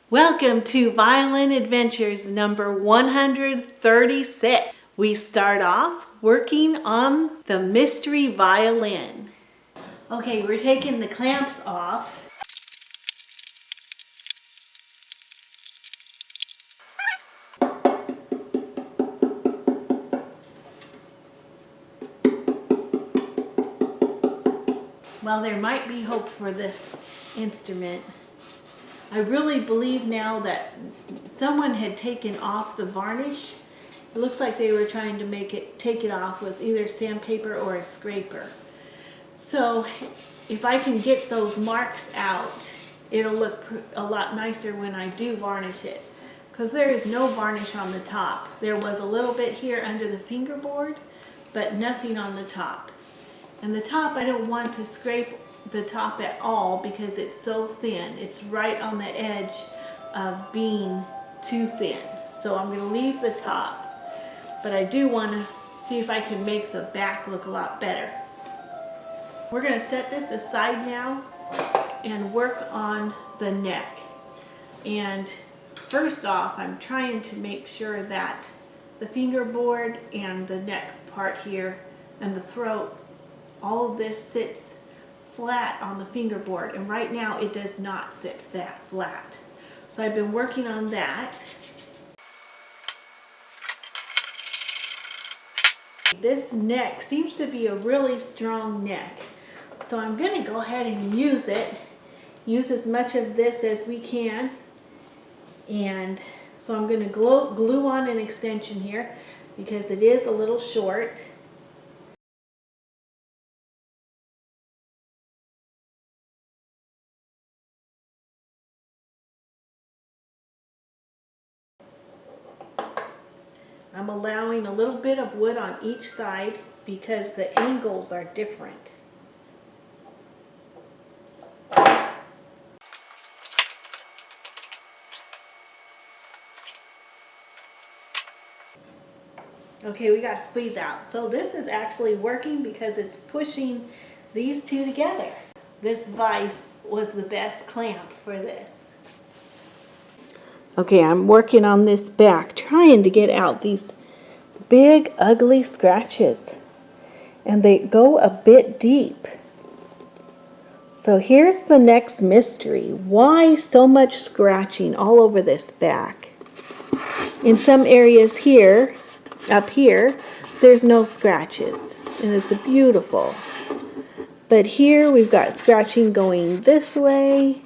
Welcome to Violin Adventures number 136. We start off working on the mystery violin. Okay, we're taking the clamps off. Well, there might be hope for this instrument. I really believe now that someone had taken off the varnish. It looks like they were trying to take it off with either sandpaper or a scraper. So if I can get those marks out, it'll look a lot nicer when I do varnish it. Because there is no varnish on the top. There was a little bit here under the fingerboard, but nothing on the top. And the top, I don't want to scrape the top at all because it's so thin. It's right on the edge of being too thin. So I'm going to leave the top, but I do want to see if I can make the back look a lot better. We're going to set this aside now and work on the neck. And first off, I'm trying to make sure that the fingerboard and the neck part here and the throat, all of this sits flat on the fingerboard, and right now it does not sit flat. So I've been working on that. This neck seems to be a really strong neck, so I'm going to go ahead and use as much of this as we can. And so I'm going to glue on an extension here because it is a little short. I'm allowing a little bit of wood on each side because the angles are different. Okay, we got squeeze out. So this is actually working because it's pushing these two together. This vise was the best clamp for this. Okay, I'm working on this back, trying to get out these big, ugly scratches. And they go a bit deep. So here's the next mystery. Why so much scratching all over this back? In some areas here, up here, there's no scratches. And it's beautiful. But here we've got scratching going this way,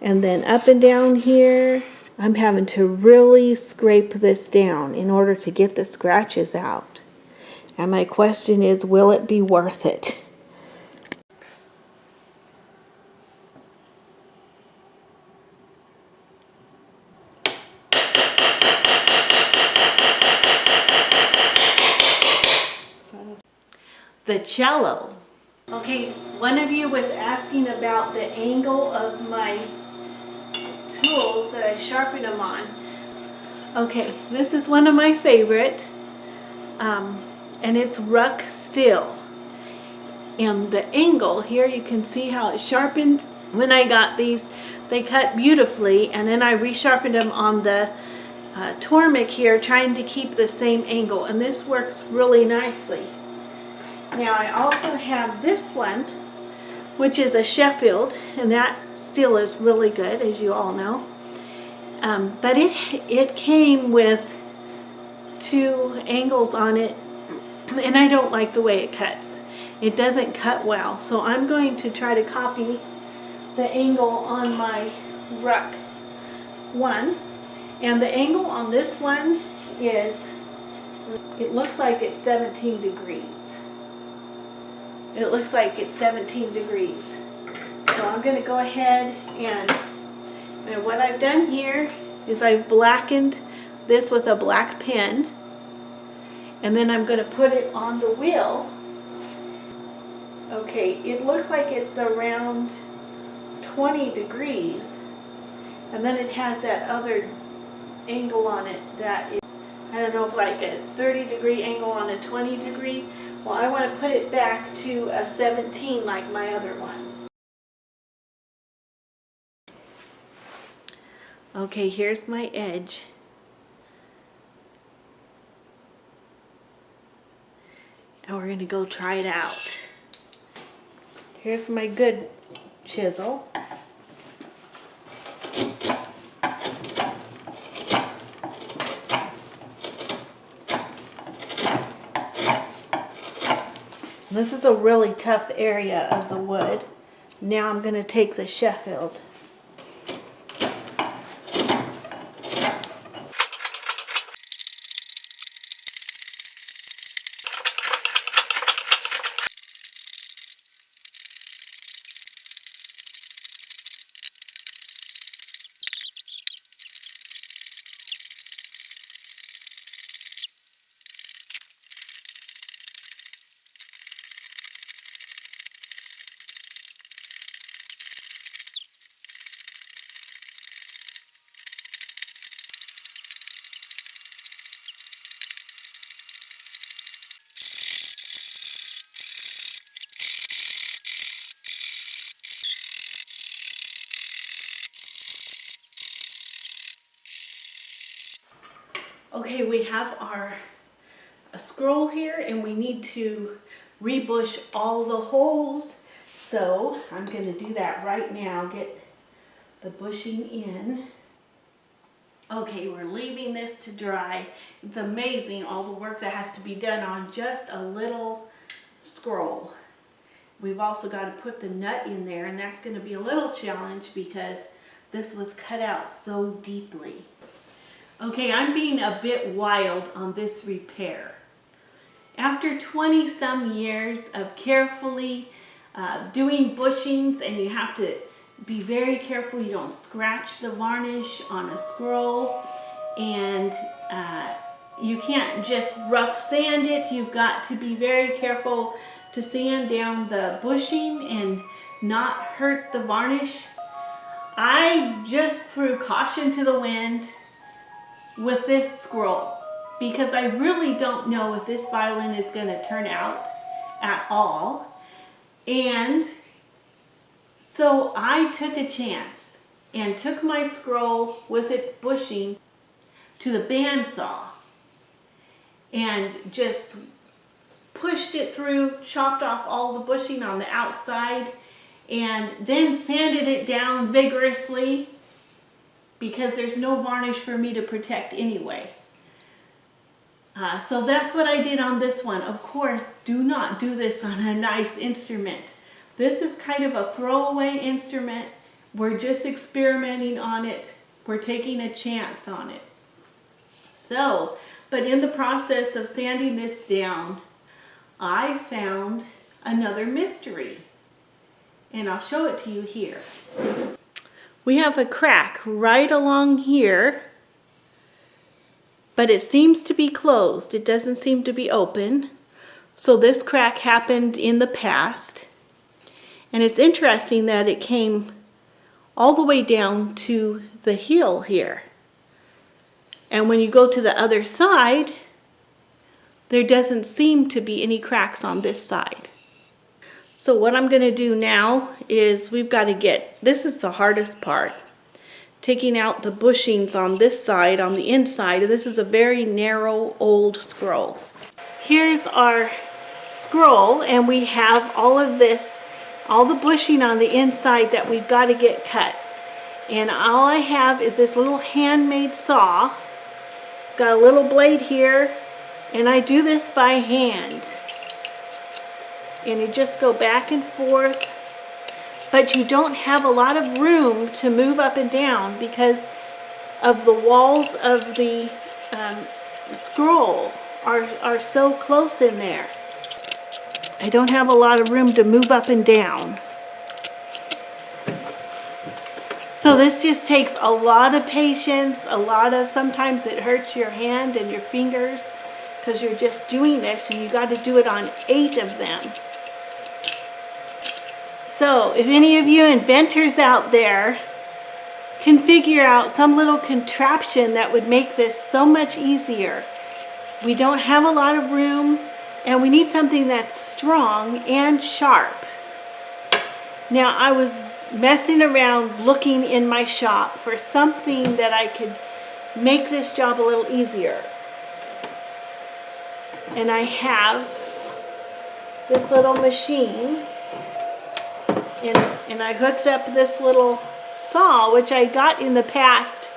and then up and down here. I'm having to really scrape this down in order to get the scratches out. And my question is, will it be worth it? The cello. Okay, one of you was asking about the angle of my tools that I sharpen them on. Okay, this is one of my favorite, and it's ruck still. And the angle here, you can see how it sharpened. When I got these, they cut beautifully, and then I resharpened them on the Tormek here, trying to keep the same angle, and this works really nicely. Now I also have this one, which is a Sheffield, and that still is really good, as you all know. But it came with two angles on it, and I don't like the way it cuts. It doesn't cut well, so I'm going to try to copy the angle on my ruck one. And the angle on this one is, it looks like it's 17 degrees. It looks like it's 17 degrees. So I'm going to go ahead and what I've done here is I've blackened this with a black pen, and then I'm going to put it on the wheel. Okay, it looks like it's around 20 degrees, and then it has that other angle on it that is, I don't know, if like a 30 degree angle on a 20 degree, Well, I want to put it back to a 17 like my other one. Okay, here's my edge. And we're going to go try it out. Here's my good chisel. This is a really tough area of the wood. Now I'm going to take the Sheffield. Okay, we have our scroll here and we need to rebush all the holes. So I'm going to do that right now, get the bushing in. Okay, we're leaving this to dry. It's amazing all the work that has to be done on just a little scroll. We've also got to put the nut in there, and that's going to be a little challenge because this was cut out so deeply. Okay, I'm being a bit wild on this repair. After 20 some years of carefully doing bushings, and you have to be very careful you don't scratch the varnish on a scroll, and you can't just rough sand it. You've got to be very careful to sand down the bushing and not hurt the varnish. I just threw caution to the wind with this scroll because I really don't know if this violin is going to turn out at all. And so I took a chance and took my scroll with its bushing to the bandsaw and just pushed it through, chopped off all the bushing on the outside, and then sanded it down vigorously because there's no varnish for me to protect anyway. So that's what I did on this one. Of course, do not do this on a nice instrument. This is kind of a throwaway instrument. We're just experimenting on it. We're taking a chance on it. So, but in the process of sanding this down, I found another mystery. And I'll show it to you here. We have a crack right along here, but it seems to be closed. It doesn't seem to be open. So this crack happened in the past. And it's interesting that it came all the way down to the heel here. And when you go to the other side, there doesn't seem to be any cracks on this side. So what I'm going to do now is we've got to get, this is the hardest part, taking out the bushings on this side, on the inside. This is a very narrow old scroll. Here's our scroll, and we have all of this, all the bushing on the inside that we've got to get cut. And all I have is this little handmade saw. It's got a little blade here, and I do this by hand. And you just go back and forth, but you don't have a lot of room to move up and down because of the walls of the scroll are so close in there. I don't have a lot of room to move up and down. So this just takes a lot of patience, sometimes it hurts your hand and your fingers because you're just doing this, and you got to do it on 8 of them. So if any of you inventors out there can figure out some little contraption that would make this so much easier. We don't have a lot of room. And we need something that's strong and sharp. Now I was messing around looking in my shop for something that I could make this job a little easier. And I have this little machine, and I hooked up this little saw, which I got in the past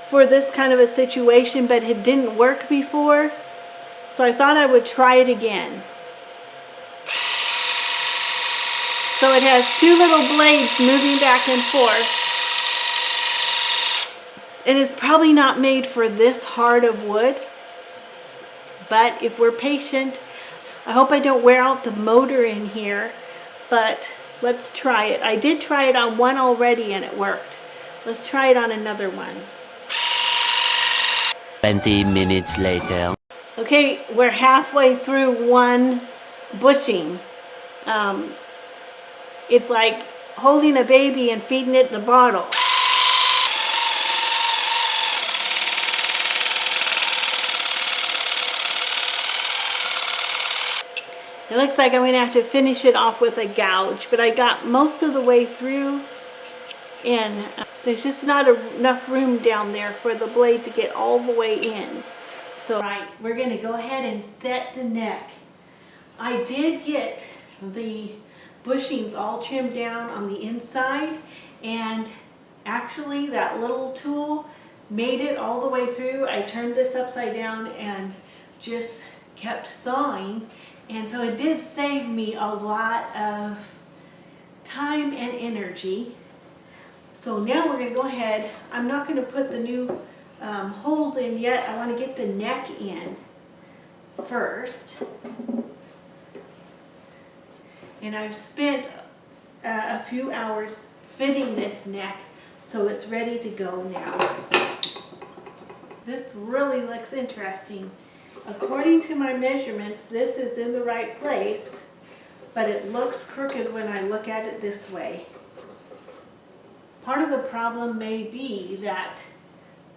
for this kind of a situation, but it didn't work before. So I thought I would try it again. So it has two little blades moving back and forth. And it's probably not made for this hard of wood, but if we're patient, I hope I don't wear out the motor in here, but let's try it. I did try it on one already and it worked. Let's try it on another one. 20 minutes later. Okay, we're halfway through one bushing. It's like holding a baby and feeding it in a bottle. It looks like I'm going to have to finish it off with a gouge, but I got most of the way through, and there's just not enough room down there for the blade to get all the way in. So, right, we're going to go ahead and set the neck. I did get the bushings all trimmed down on the inside, and actually that little tool made it all the way through. I turned this upside down and just kept sawing, and so it did save me a lot of time and energy. So now we're going to go ahead. I'm not going to put the new holes in yet. I want to get the neck in first. And I've spent a few hours fitting this neck, so it's ready to go now. This really looks interesting. According to my measurements, this is in the right place, but it looks crooked when I look at it this way. Part of the problem may be that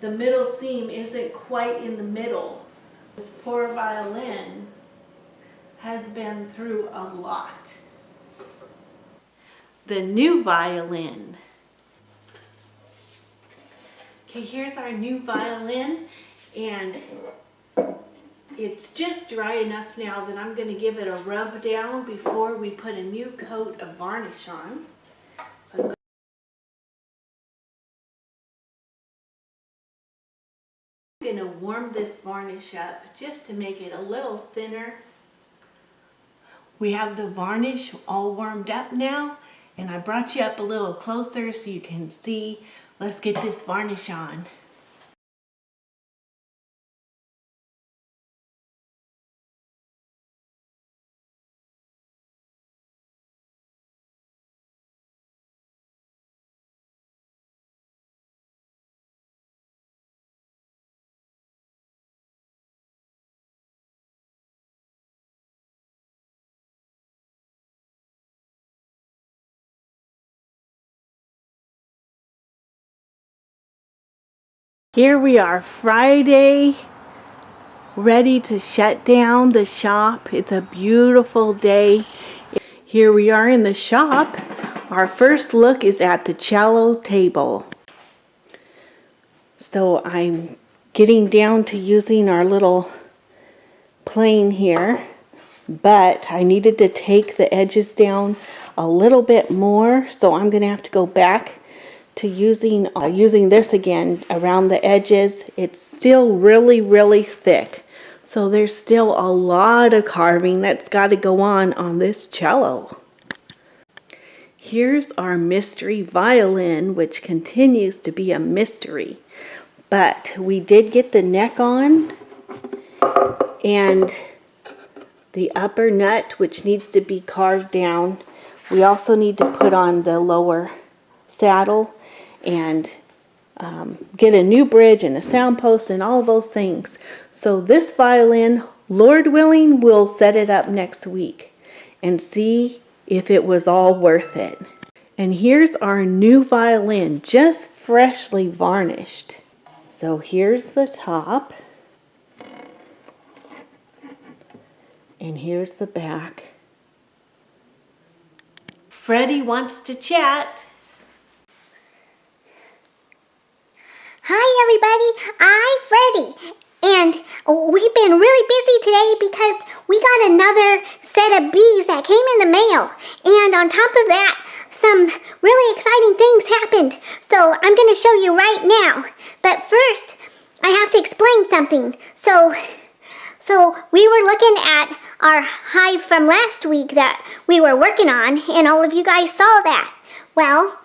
the middle seam isn't quite in the middle. This poor violin has been through a lot. The new violin. Okay, here's our new violin, and it's just dry enough now that I'm going to give it a rub down before we put a new coat of varnish on. So I'm going to warm this varnish up just to make it a little thinner. We have the varnish all warmed up now, and I brought you up a little closer so you can see. Let's get this varnish on. Here we are, Friday, ready to shut down the shop. It's a beautiful day. Here we are in the shop. Our first look is at the cello table. So I'm getting down to using our little plane here, but I needed to take the edges down a little bit more, so I'm going to have to go back to using this again around the edges. It's still really thick, so there's still a lot of carving that's got to go on this cello. Here's our mystery violin, which continues to be a mystery, but we did get the neck on and the upper nut, which needs to be carved down. We also need to put on the lower saddle and get a new bridge and a sound post and all those things. So this violin, Lord willing, we'll set it up next week and see if it was all worth it. And here's our new violin, just freshly varnished. So here's the top. And here's the back. Freddie wants to chat. Hi everybody, I'm Freddie, and we've been really busy today because we got another set of bees that came in the mail, and on top of that, some really exciting things happened, so I'm going to show you right now. But first, I have to explain something. So we were looking at our hive from last week that we were working on, and all of you guys saw that. Well,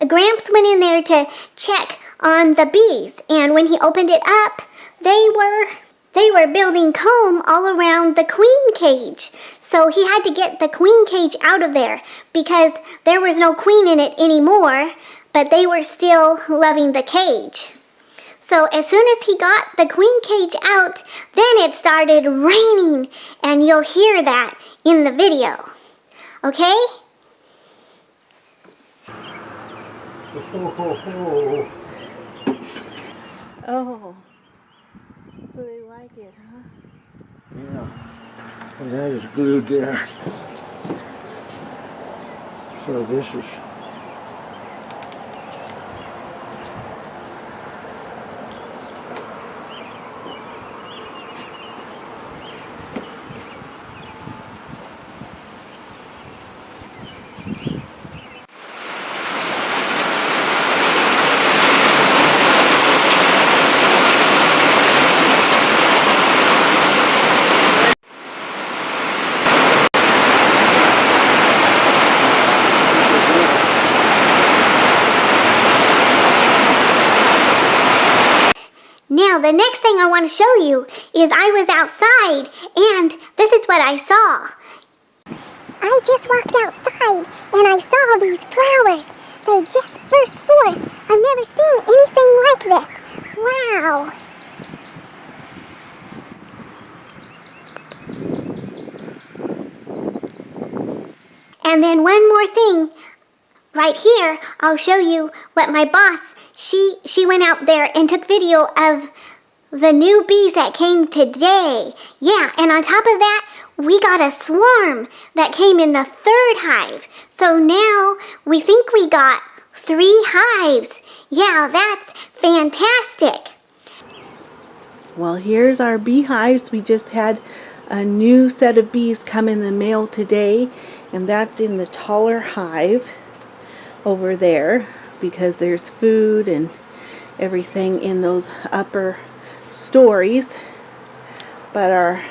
Gramps went in there to check on the bees, and when he opened it up, they were building comb all around the queen cage. So he had to get the queen cage out of there because there was no queen in it anymore, but they were still loving the cage. So as soon as he got the queen cage out, then it started raining, and you'll hear that in the video. Okay? Oh, so they like it, huh? Yeah, and that is glued there. So this is Now, the next thing I want to show you is I was outside, and this is what I saw. I just walked outside, and I saw these flowers. They just burst forth. I've never seen anything like this. Wow. And then one more thing. Right here, I'll show you what my boss, she went out there and took video of the new bees that came today. Yeah, and on top of that, we got a swarm that came in the third hive. So now we think we got 3 hives. Yeah, that's fantastic. Well, here's our beehives. We just had a new set of bees come in the mail today, and that's in the taller hive over there because there's food and everything in those upper stories. But our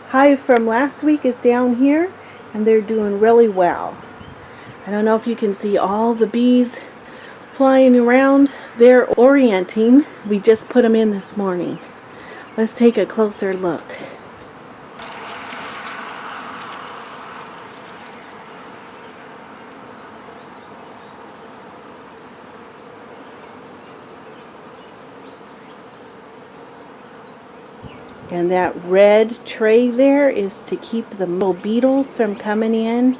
hive from last week is down here, and they're doing really well. I don't know if you can see all the bees flying around. They're orienting. We just put them in this morning. Let's take a closer look. And that red tray there is to keep the little beetles from coming in.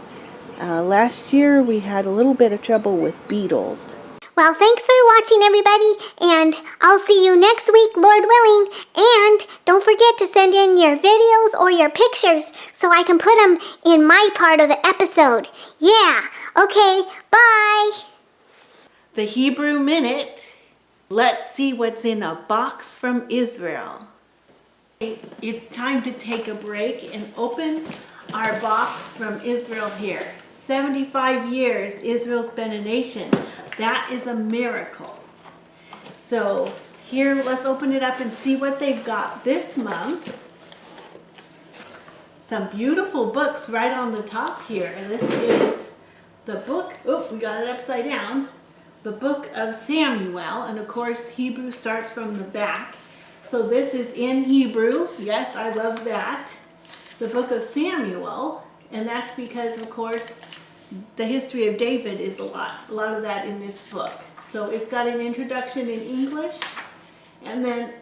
Last year we had a little bit of trouble with beetles. Well, thanks for watching, everybody, and I'll see you next week, Lord willing. And don't forget to send in your videos or your pictures so I can put them in my part of the episode. Yeah, okay, bye. The Hebrew Minute. Let's see what's in a box from Israel. It's time to take a break and open our box from Israel here. 75 years Israel's been a nation. That is a miracle. So here, let's open it up and see what they've got this month. Some beautiful books right on the top here. And this is the book, we got it upside down. The book of Samuel, and of course Hebrew starts from the back. So this is in Hebrew. Yes, I love that. The book of Samuel, and that's because, of course, the history of David is a lot of that in this book. So it's got an introduction in English, and then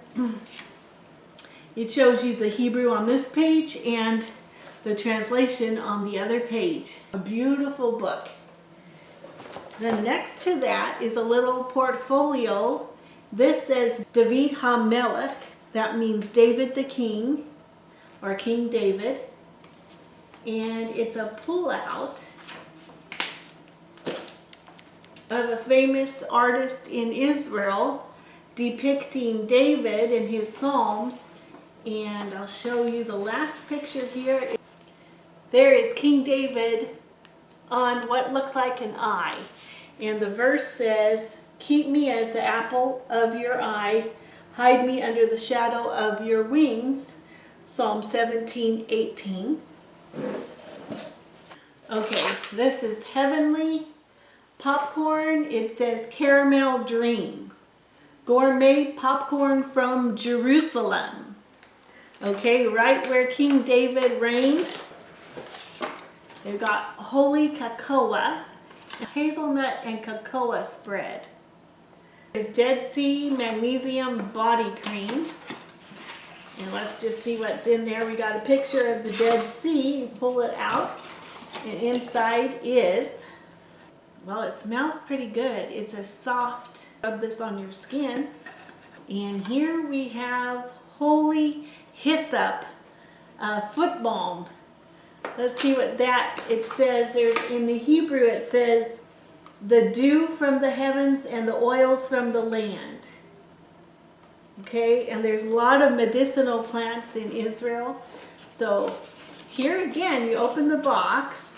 it shows you the Hebrew on this page and the translation on the other page. A beautiful book. Then next to that is a little portfolio. This says David HaMelech. That means David the King. or King David. And it's a pullout of a famous artist in Israel depicting David and his Psalms. And I'll show you the last picture here. There is King David on what looks like an eye. And the verse says, "Keep me as the apple of your eye, hide me under the shadow of your wings." Psalm 17:18. Okay, this is heavenly popcorn. It says caramel dream. Gourmet popcorn from Jerusalem. Okay, right where King David reigned. They've got holy cocoa, hazelnut and cocoa spread. It's Dead Sea Magnesium Body Cream. And let's just see what's in there. We got a picture of the Dead Sea. You pull it out. And inside is, well, it smells pretty good. It's a soft, rub this on your skin. And here we have holy hyssop foot balm. Let's see what that, it says there in the Hebrew. It says the dew from the heavens and the oils from the land. Okay, and there's a lot of medicinal plants in Israel. So here again, you open the box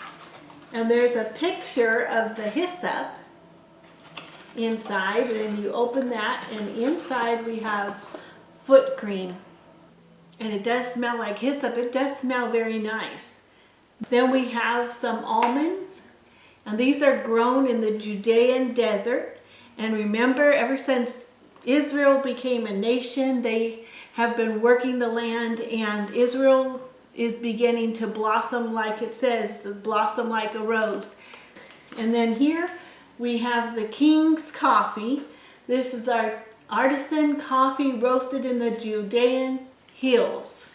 and there's a picture of the hyssop inside, and you open that, and inside we have foot cream. And it does smell like hyssop. It does smell very nice. Then we have some almonds, and these are grown in the Judean desert. And remember, ever since Israel became a nation, they have been working the land, and Israel is beginning to blossom, like it says, blossom like a rose. And then here we have the King's Coffee. This is our artisan coffee roasted in the Judean hills.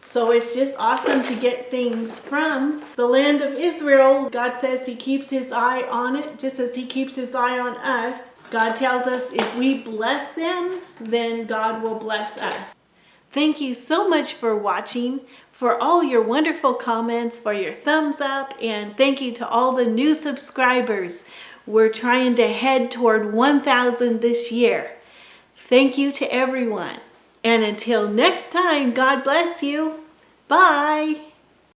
So it's just awesome to get things from the land of Israel. God says he keeps his eye on it, just as he keeps his eye on us. God tells us if we bless them, then God will bless us. Thank you so much for watching, for all your wonderful comments, for your thumbs up, and thank you to all the new subscribers. We're trying to head toward 1,000 this year. Thank you to everyone. And until next time, God bless you. Bye.